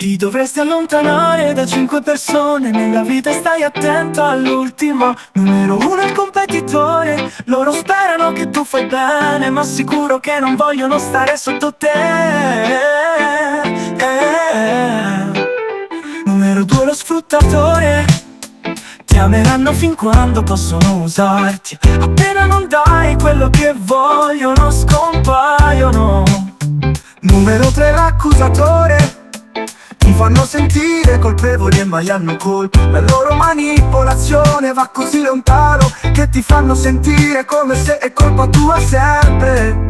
Ti dovresti allontanare da 5 persone nella vita, stai attento all'ultimo. Numero uno è il competitore. Loro sperano che tu fai bene, ma sicuro che non vogliono stare sotto te. Numero due è lo sfruttatore. Ti ameranno fin quando possono usarti. Appena non dai quello che vogliono, scompaiono. Numero tre è l'accusatore. Ti fanno sentire colpevoli e mai hanno colpa. La loro manipolazione va così lontano che ti fanno sentire come se è colpa tua sempre.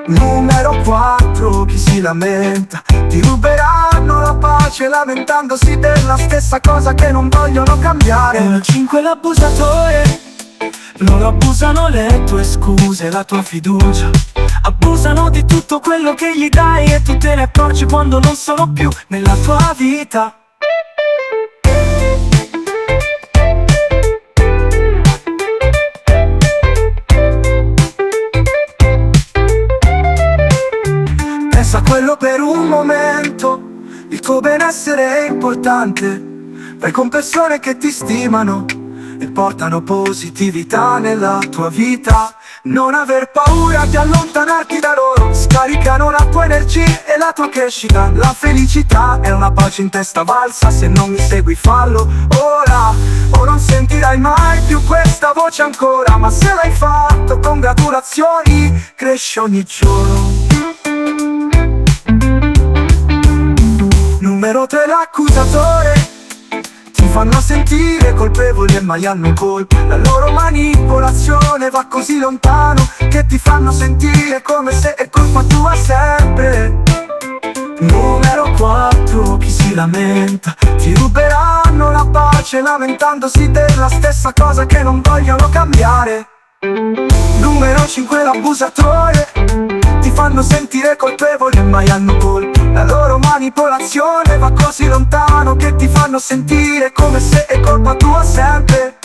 Numero 4, chi si lamenta. Ti ruberanno la pace lamentandosi della stessa cosa che non vogliono cambiare. Numero 5, l'abusatore. Loro abusano le tue scuse, la tua fiducia. Abusano di tutto quello che gli dai e tu te ne accorgi quando non sono più nella tua vita. Pensa a quello per un momento, il tuo benessere è importante. Vai con persone che ti stimano e portano positività nella tua vita. Non aver paura di allontanarti da loro, scaricano la tua energia e la tua crescita. La felicità è una pace in testa valsa, se non mi segui fallo ora, o non sentirai mai più questa voce ancora. Ma se l'hai fatto, congratulazioni, cresci ogni giorno. Numero 3, l'accusatore. Ti fanno sentire colpevoli e mai hanno colpa. La loro manipolazione va così lontano che ti fanno sentire come se è colpa tua sempre. Numero 4, chi si lamenta. Ti ruberanno la pace lamentandosi della stessa cosa che non vogliono cambiare. Numero 5, l'abusatore. Ti fanno sentire colpevoli e mai hanno colpa. La loro manipolazione va così lontano che ti fanno sentire come se è colpa tua sempre.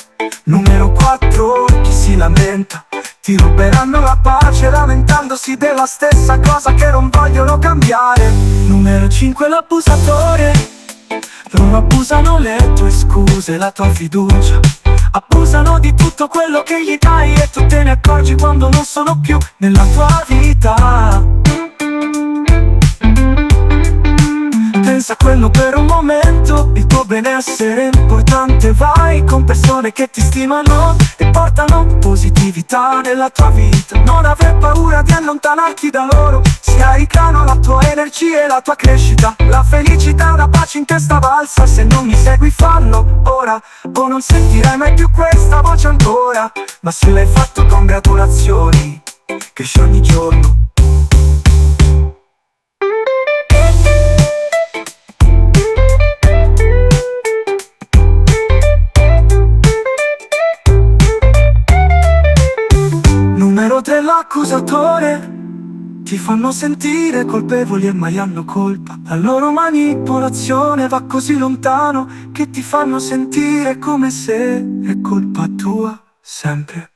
Numero 4, chi si lamenta. Ti ruberanno la pace lamentandosi della stessa cosa che non vogliono cambiare. Numero 5, l'abusatore. Loro abusano le tue scuse, la tua fiducia. Abusano di tutto quello che gli dai e tu te ne accorgi quando non sono più nella tua vita. Pensa a quello per un momento, il tuo benessere è importante. Vai con persone che ti stimano e portano positività nella tua vita. Non aver paura di allontanarti da loro, scaricano la tua energia e la tua crescita. La felicità è una pace in testa valsa, se non mi segui fallo ora, o non sentirai mai più questa voce ancora. Ma se l'hai fatto, congratulazioni, cresci ogni giorno. Numero 3, l'accusatore. Ti fanno sentire colpevoli e mai hanno colpa. La loro manipolazione va così lontano che ti fanno sentire come se è colpa tua sempre.